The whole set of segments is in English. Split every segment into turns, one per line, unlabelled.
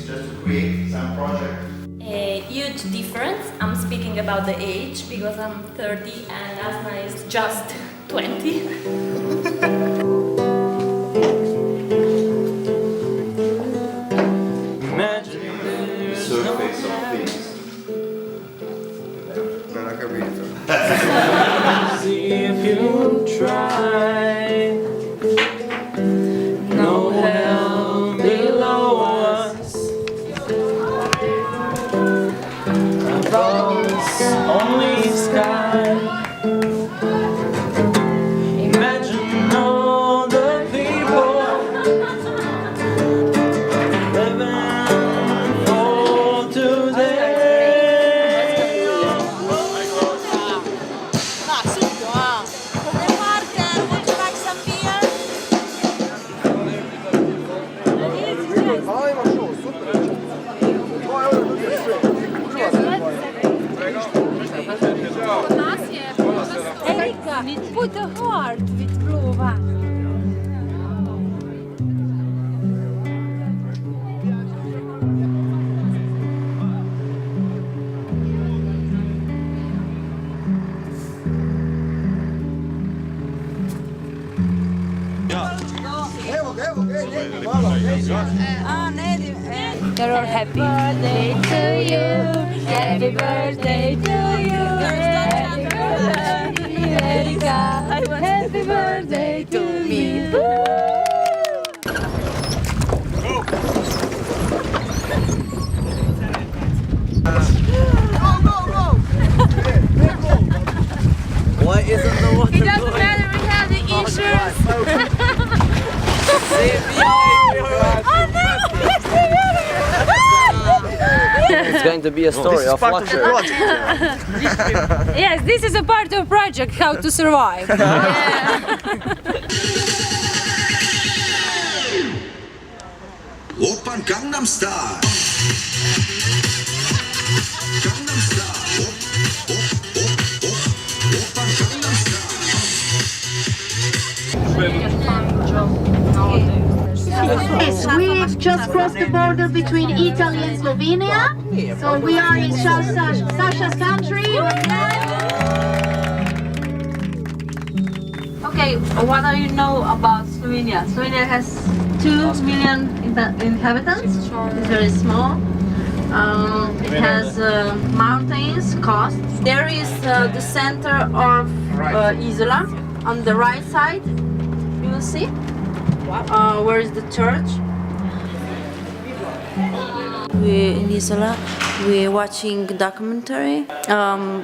just to create some project.
A huge difference. I'm speaking about the age because I'm 30 and Asna is just 20.
Surface of things.
Non ho capito.
See if you try. No hell below us. Above us, only sky. Imagine all the people living for today.
Erika, put the heart with blue one. They're all happy. Happy birthday to you. Happy birthday to you. Happy birthday, Erika. Happy birthday to me.
Why isn't the water
It doesn't matter, we have the insurance. Oh no!
It's going to be a story of water.
Yes, this is a part of project How to Survive.
Open Gangnam Style. Gangnam Style. Open Gangnam
Yes, we just crossed the border between Italy and Slovenia, so we are in Sasha's country.
Okay, what do you know about Slovenia? Slovenia has 2 million inhabitants. It's very small. It has mountains, coast. There is the center of Isola on the right side. You will see. Where is the church?
We're in Isola. We're watching documentary.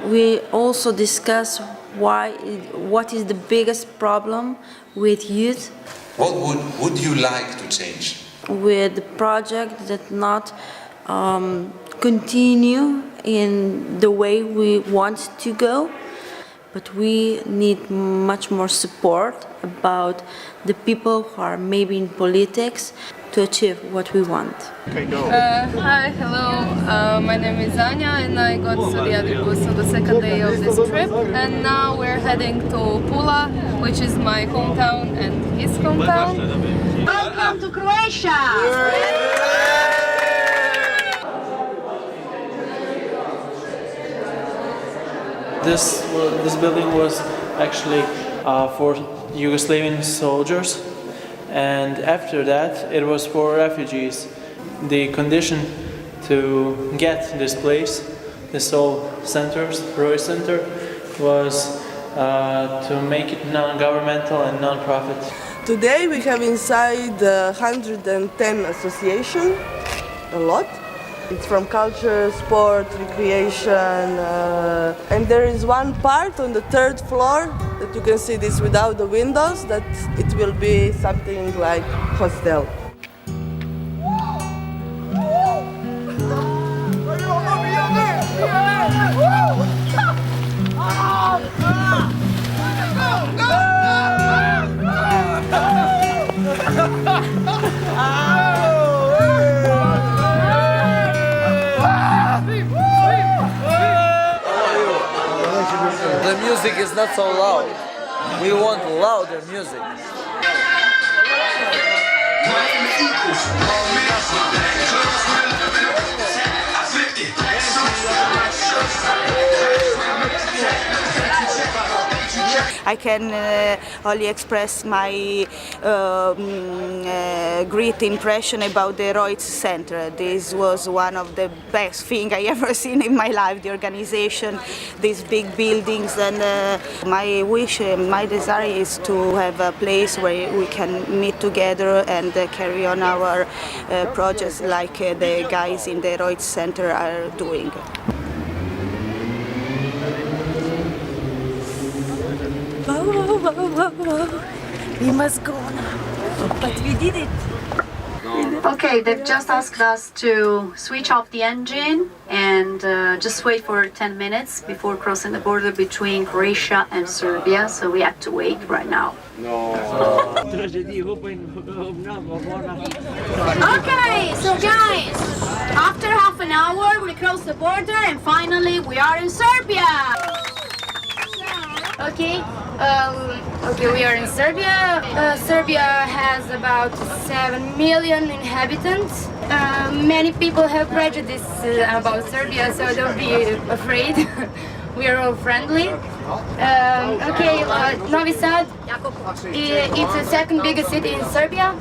We also discuss what is the biggest problem with youth.
What would you like to change?
With the project that not continue in the way we want to go, but we need much more support about the people who are maybe in politics to achieve what we want.
Hi, hello, my name is Anya and I got to the Adribus on the second day of this trip, and now we're heading to Pula, which is my hometown and his hometown.
Welcome to Croatia!
This building was actually for Yugoslavian soldiers, and after that it was for refugees. The condition to get this place, this whole Roy Center, was to make it non-governmental and non-profit.
Today we have inside 110 associations, a lot. It's from culture, sport, recreation, and there is one part on the 3rd floor that you can see this without the windows, that it will be something like hostel.
The music is not so loud. We want louder music.
I can only express my great impression about the Reutz Center. This was one of the best things I ever seen in my life, the organization, these big buildings, and my wish, my desire is to have a place where we can meet together and carry on our projects like the guys in the Reutz Center are doing.
Whoa. We must go now. But we did it.
Okay, they've just asked us to switch off the engine and just wait for 10 minutes before crossing the border between Croatia and Serbia, so we have to wait right now.
Okay, so guys, after half an hour we cross the border and finally we are in Serbia.
Okay, we are in Serbia. Serbia has about 7 million inhabitants. Many people have prejudice about Serbia, so don't be afraid. We are all friendly. Novi Sad, it's the second biggest city in Serbia.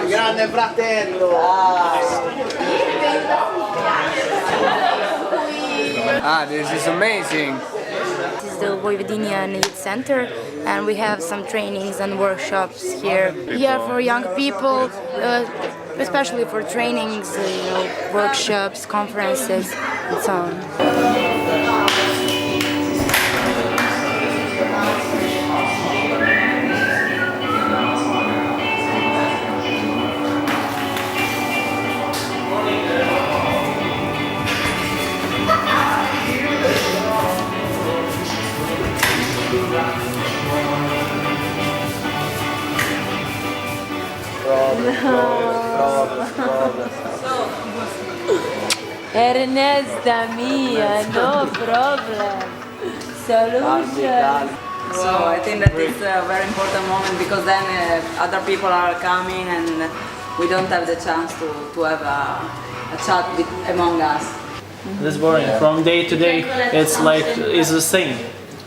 Grande fratello!
This is amazing.
This is the Vojvodinian Youth Center, and we have some trainings and workshops here. Here for young people, especially for trainings, workshops, conferences, and so on.
Ernesta mia, no problem. Solution.
So I think that it's a very important moment because then other people are coming and we don't have the chance to have a chat among us.
That's boring. From day to day, it's the same.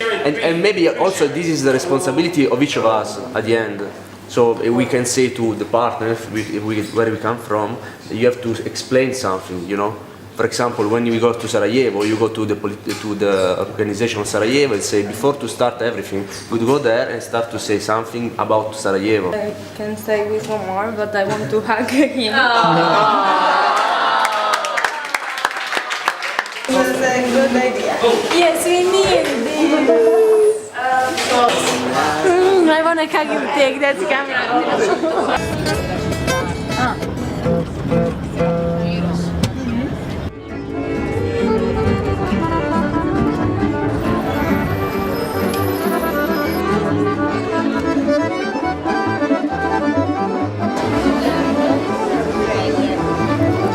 And maybe also this is the responsibility of each of us at the end. So we can say to the partner, where we come from, you have to explain something, you know. For example, when you go to Sarajevo, you go to the organization of Sarajevo and say, before to start everything, we go there and start to say something about Sarajevo.
I can stay with one more, but I want to hug him.
It was a good idea. Yes, we need this. I want to hug him, take that camera.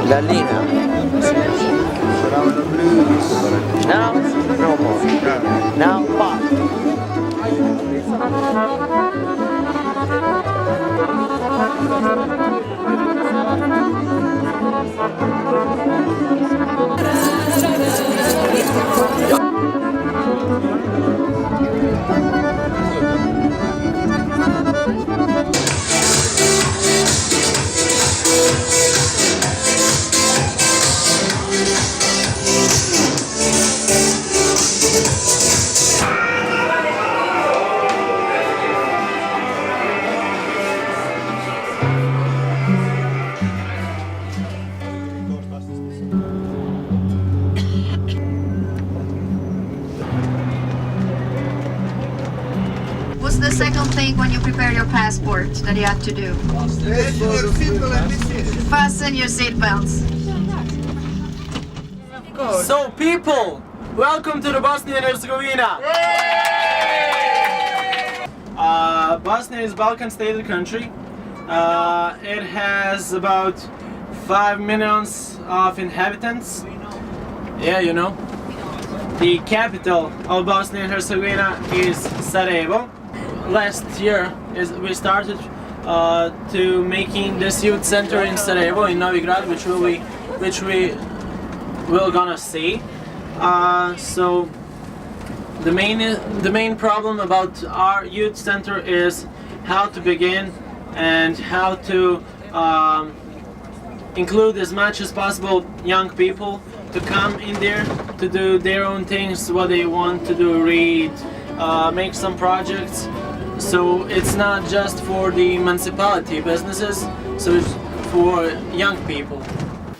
La Lina. Now, no more. Now, pop.
What's the second thing when you prepare your passport that you have to do? Fasten your seatbelts.
So people, welcome to the Bosnia and Herzegovina. Bosnia is a Balkan state country. It has about 5 million of inhabitants. Yeah, you know. The capital of Bosnia and Herzegovina is Sarajevo. Last year we started to making this youth center in Sarajevo, in Novi Grad, which we will gonna see. So the main problem about our youth center is how to begin and how to include as much as possible young people to come in there to do their own things, what they want to do, read, make some projects. So it's not just for the municipality businesses, so it's for young people.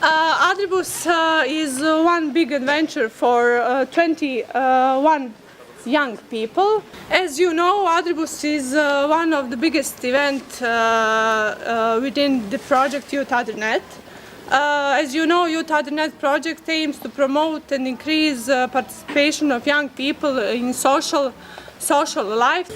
Adribus is one big adventure for 21 young people. As you know, Adribus is one of the biggest events within the project YOUTH ADRINET. As you know, YOUTH ADRINET project aims to promote and increase participation of young people in social life.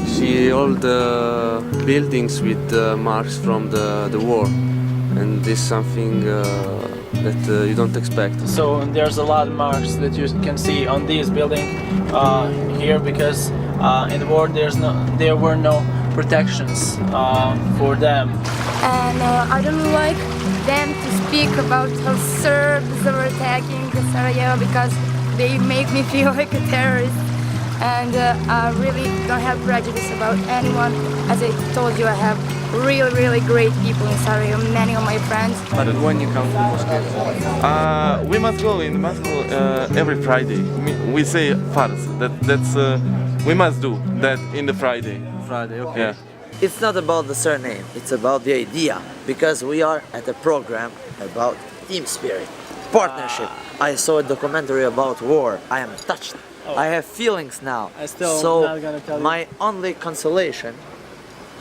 See all the buildings with marks from the war, and this is something that you don't expect.
So there's a lot of marks that you can see on this building here, because in the war there were no protections for them.
And I don't like them to speak about how Serbs are attacking Sarajevo because they make me feel like a terrorist. And I really don't have prejudice about anyone. As I told you, I have really great people in Sarajevo, many of my friends.
But when you come to Moscow?
We must go in Moscow every Friday. We say farce. That's we must do that in the Friday.
Friday, okay.
Yeah.
It's not about the surname, it's about the idea, because we are at a program about team spirit, partnership. I saw a documentary about war. I am touched. I have feelings now. So my only consolation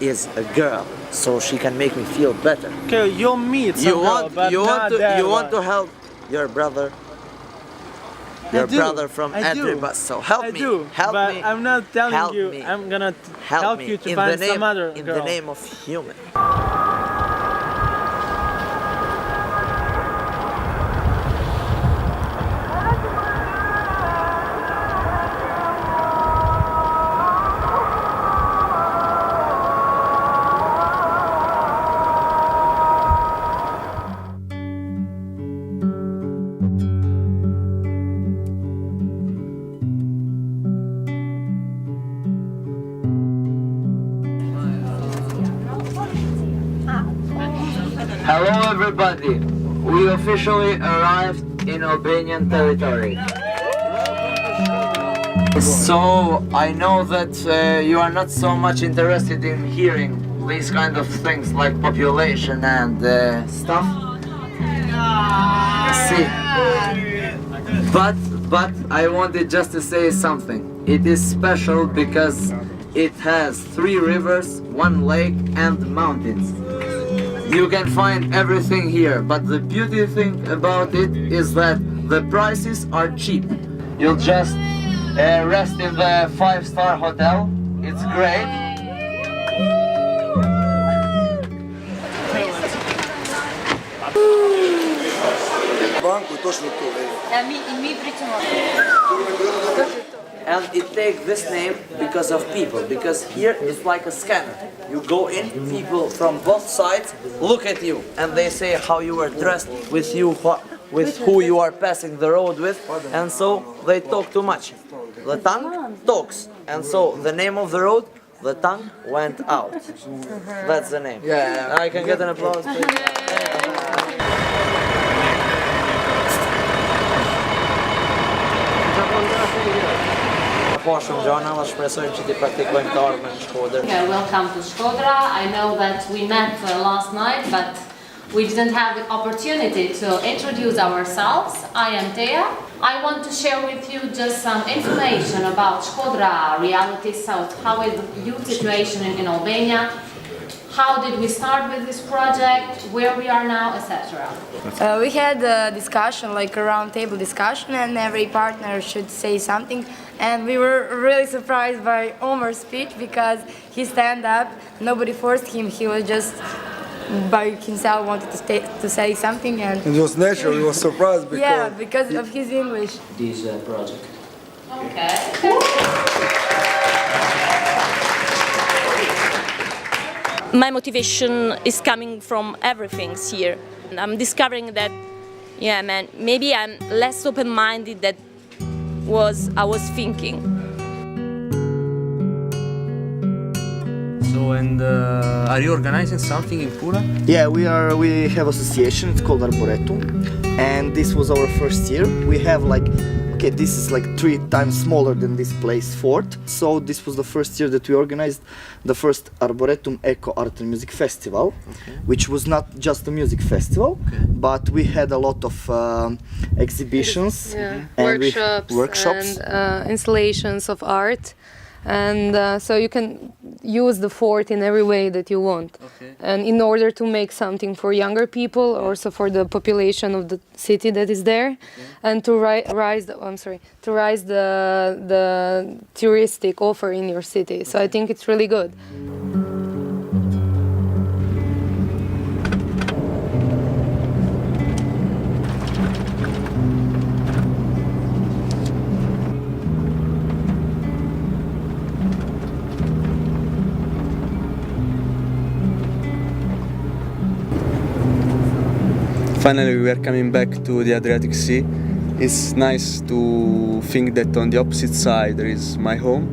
is a girl, so she can make me feel better.
Okay, you'll meet some girl, but
you
not
want to help your brother. Your brother from Adribus, so help me. Help me.
I'm not telling you. I'm gonna help you to find some other girl.
In the name of human.
Hello everybody, we officially arrived in Albanian territory. So I know that you are not so much interested in hearing these kind of things like population and stuff. See, but I wanted just to say something. It is special because it has 3 rivers, 1 lake and mountains. You can find everything here, but the beauty thing about it is that the prices are cheap. You'll just rest in the 5-star hotel. It's great.
And it takes this name because of people, because here it's like a scanner. You go in, people from both sides look at you, and they say how you are dressed, with who you are passing the road with, and so they talk too much. The tongue talks, and so the name of the road, the tongue went out. That's the name.
Yeah.
I can get an applause, please.
Yeah, welcome to Shkodra. I know that we met last night, but we didn't have the opportunity to introduce ourselves. I am Teja. I want to share with you just some information about Shkodra reality, so how is the youth situation in Albania, how did we start with this project, where we are now, etc.
We had a discussion, like a round table discussion, and every partner should say something. And we were really surprised by Omar's speech because he stand up, nobody forced him, he was just by himself wanted to say something, and
it was natural. He was surprised
because of his English.
This project.
Okay.
My motivation is coming from everything here. I'm discovering that, yeah, man, maybe I'm less open-minded than I was thinking.
So, and are you organizing something in Pula?
Yeah, we have association. It's called Arboretum, and this was our first year. We have this is 3 times smaller than this place, Fort. So this was the first year that we organized the first Arboretum Eco Art and Music Festival, which was not just a music festival, but we had a lot of exhibitions, and workshops
and installations of art. And so you can use the fort in every way that you want. And in order to make something for younger people, also for the population of the city that is there, and to rise the touristic offer in your city. So I think it's really good.
Finally, we are coming back to the Adriatic Sea. It's nice to think that on the opposite side there is my home.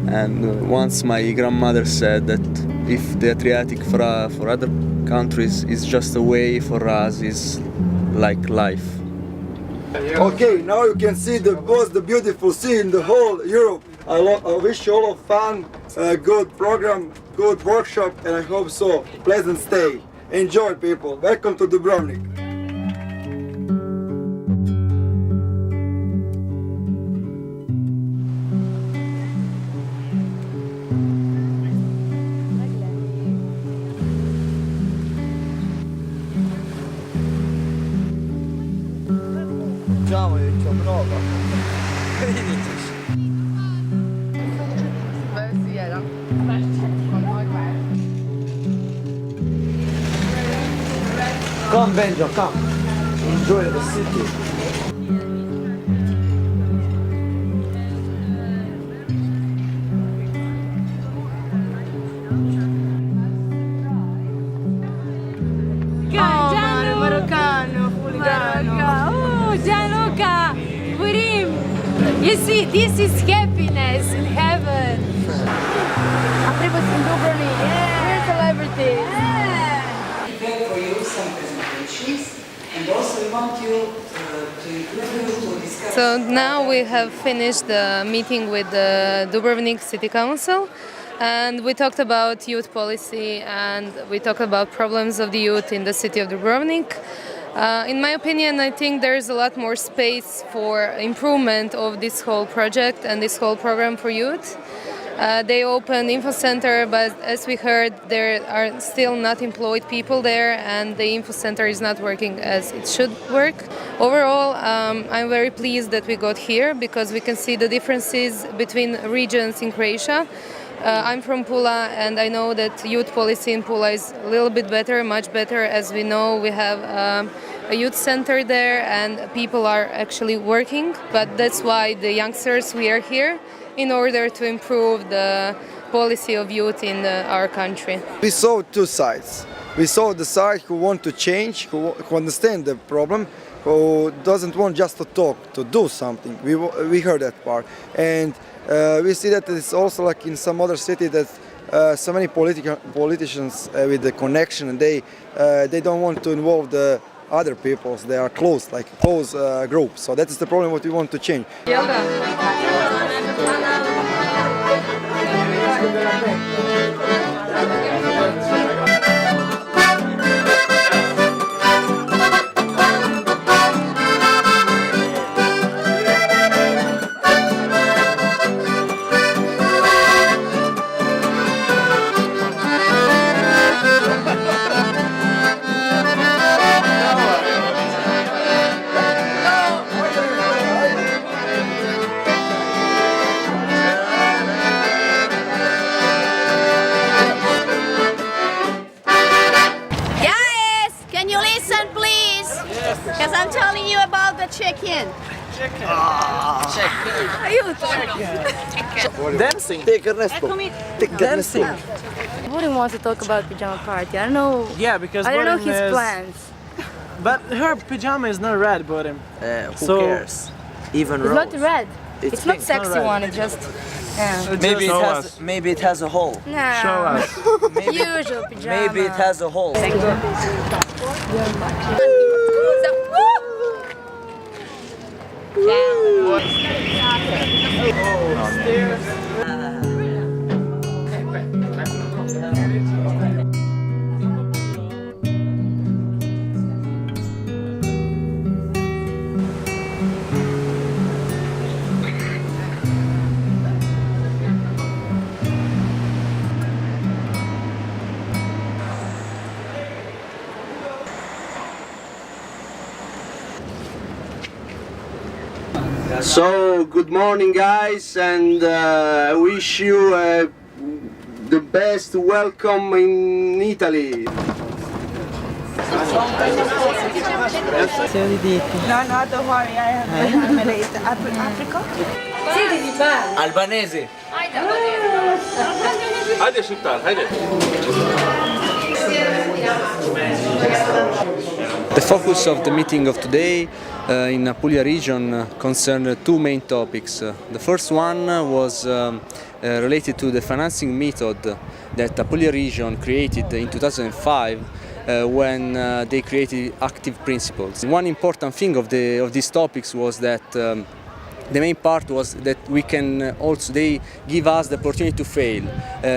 And once my grandmother said that if the Adriatic for other countries is just a way, for us is like life.
Okay, now you can see the most beautiful sea in the whole Europe. I wish you all of fun, good program, good workshop, and I hope so. Pleasant stay. Enjoy, people. Welcome to Dubrovnik.
Come, Benjo, come. Enjoy the city.
Oh, Gianluca, Purim. You see, this is happiness in heaven. Adribus in Dubrovnik. We're celebrities.
We have for you some presentations, and also we want you to discuss.
So now we have finished the meeting with the Dubrovnik City Council, and we talked about youth policy, and we talked about problems of the youth in the city of Dubrovnik. In my opinion, I think there is a lot more space for improvement of this whole project and this whole program for youth. They opened info center, but as we heard, there are still not employed people there, and the info center is not working as it should work. Overall, I'm very pleased that we got here because we can see the differences between regions in Croatia. I'm from Pula, and I know that youth policy in Pula is a little bit better, much better. As we know, we have a youth center there, and people are actually working. But that's why the youngsters, we are here in order to improve the policy of youth in our country.
We saw two sides. We saw the side who want to change, who understand the problem, who doesn't want just to talk, to do something. We heard that part. And we see that it's also like in some other city that so many politicians with the connection, and they don't want to involve the other peoples. They are close, like close groups. So that is the problem what we want to change.
Dancing. Take Ernesto. Take dancing.
Borim wants to talk about pajama party. I don't know.
Yeah, because
I don't know
Borim
his
is-
plans.
But her pajama is not red, Borim.
Who cares? Even
It's
rose.
not red.
It's
It's not
pink.
sexy
Not red.
one. It's just. Yeah.
Maybe it has a hole.
Nah.
Show us.
Usual pajama.
Maybe it has a hole.
So, good morning guys, and I wish you the best welcome in Italy.
No, don't worry, I'm late. Apricot?
Albanese.
Haydi Sultan, haydi.
The focus of the meeting of today in Apulia region concerned two main topics. The first one was related to the financing method that Apulia region created in 2005 when they created active principles. One important thing of these topics was that the main part was that we can also, they give us the opportunity to fail.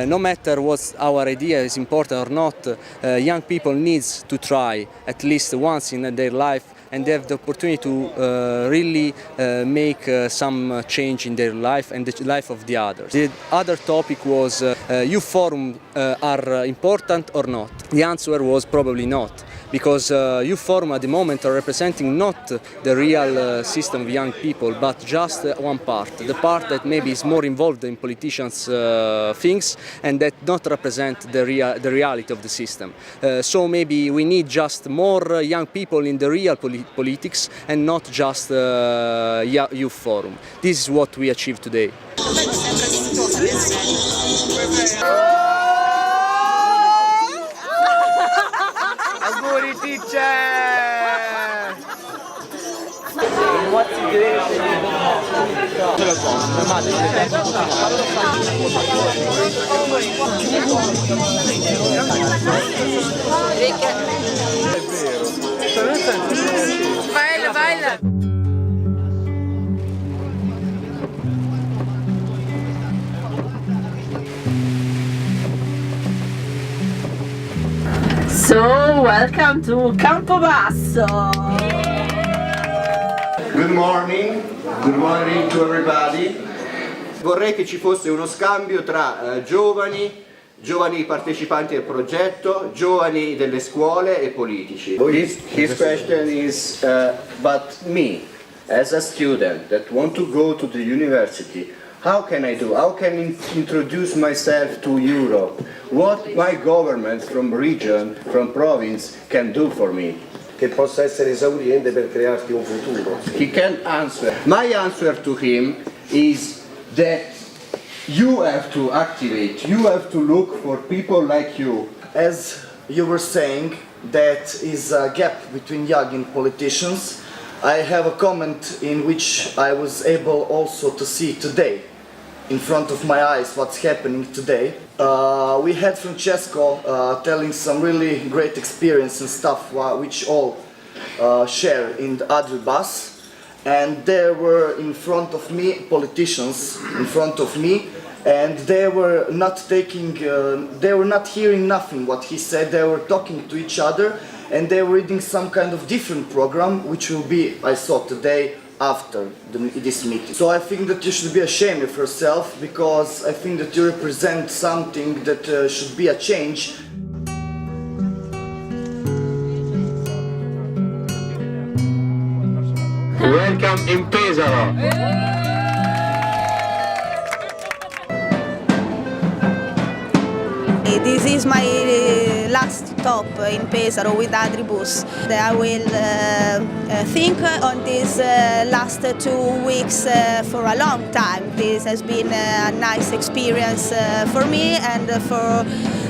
No matter what our idea is important or not, young people needs to try at least once in their life, and they have the opportunity to really make some change in their life and the life of the others. The other topic was youth forum are important or not? The answer was probably not, because youth forum at the moment are representing not the real system of young people, but just one part, the part that maybe is more involved in politicians' things and that not represent the reality of the system. So maybe we need just more young people in the real politics and not just youth forum. This is what we achieved today.
Auguri, teacher!
What situation?
Baila, baila.
So, welcome to Campobasso!
Good morning to everybody. Vorrei che ci fosse uno scambio tra giovani partecipanti al progetto, giovani delle scuole e politici. His question is, but me, as a student that want to go to the university, how can I do? How can I introduce myself to Europe? What my government from region, from province can do for me?
Che possa essere esauriente per crearti un futuro.
He can't answer. My answer to him is that you have to activate, you have to look for people like you.
As you were saying, that is a gap between young and politicians. I have a comment in which I was able also to see today, in front of my eyes, what's happening today. We had Francesco telling some really great experience and stuff which all share in the Adribus, and there were in front of me politicians in front of me, and they were not hearing nothing what he said. They were talking to each other, and they were reading some kind of different program, which will be, I saw today, after this meeting. So I think that you should be ashamed of yourself, because I think that you represent something that should be a change.
Welcome in Pesaro.
This is my last stop in Pesaro with Adribus. I will think on these last 2 weeks for a long time. This has been a nice experience for me and for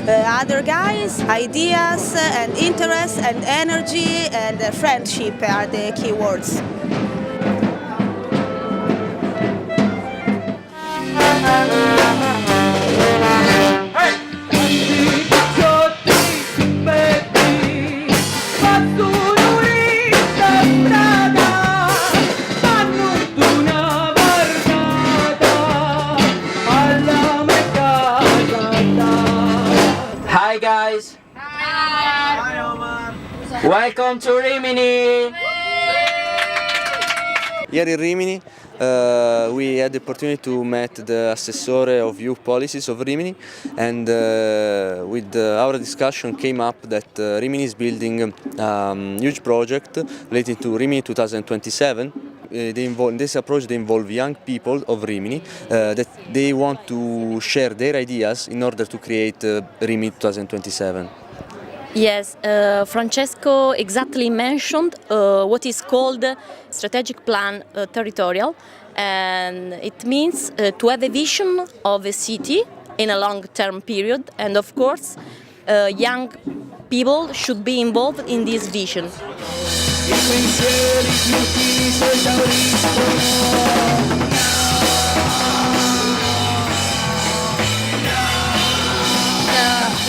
other guys. Ideas and interests and energy and friendship are the key words.
Hi guys! Welcome to Rimini!
Here in Rimini, we had the opportunity to meet the Assessore of Youth Policies of Rimini, and with our discussion came up that Rimini is building a huge project related to Rimini 2027. This approach they involve young people of Rimini that they want to share their ideas in order to create Rimini 2027.
Yes, Francesco exactly mentioned what is called strategic plan territorial, and it means to have a vision of a city in a long-term period, and of course young people should be involved in this vision.
We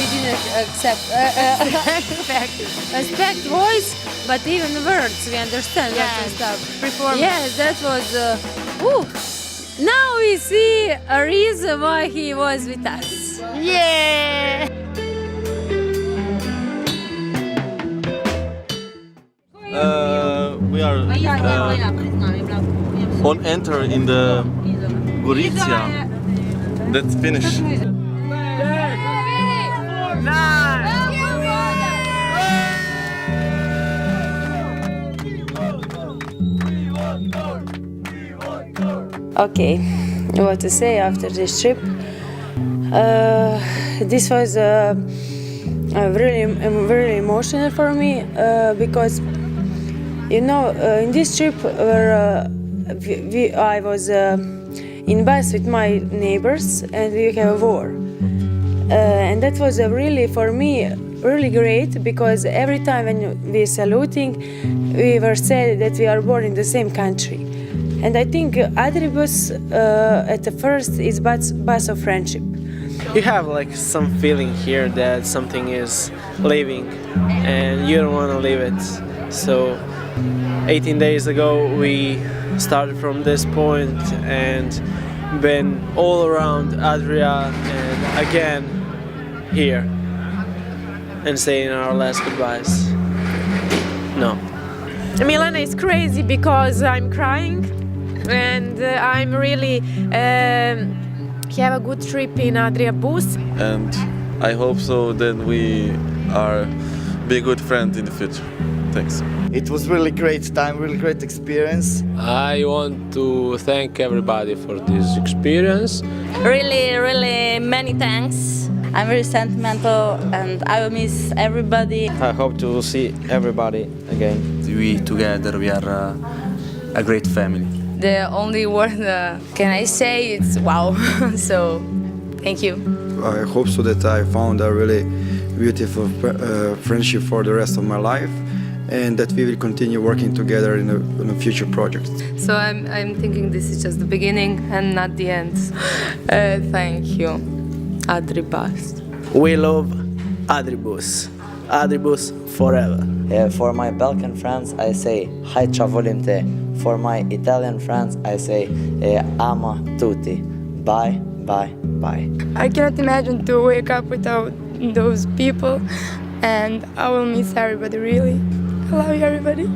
didn't expect voice, but even words we understand lots of stuff.
Performance.
Yes, that was. Now we see a reason why he was with us.
Yeah!
We are on enter in the Gorizia. That's finished.
Okay, what to say after this trip? This was really emotional for me because, you know, in this trip where I was in bus with my neighbors and we have a war, and that was really for me really great because every time when we saluting, we were said that we are born in the same country. And I think Adribus at the first is bus of friendship.
You have like some feeling here that something is leaving and you don't want to leave it. So 18 days ago we started from this point and been all around Adria and again here and saying our last goodbyes. No.
Milena is crazy because I'm crying and I'm really have a good trip in Adribus.
And I hope so that we are be good friends in the future. Thanks.
It was really great time, really great experience.
I want to thank everybody for this experience.
Really many thanks.
I'm very sentimental and I will miss everybody.
I hope to see everybody again.
We together, we are a great family.
The only word can I say it's wow. So, thank you.
I hope so that I found a really beautiful friendship for the rest of my life, and that we will continue working together in a future project.
So I'm thinking this is just the beginning and not the end. Thank you, Adribus.
We love Adribus. Adribus forever.
For my Balkan friends, I say Hai ciao volente. For my Italian friends, I say ama tutti. Bye, bye, bye.
I cannot imagine to wake up without those people, and I will miss everybody really. I love you, everybody.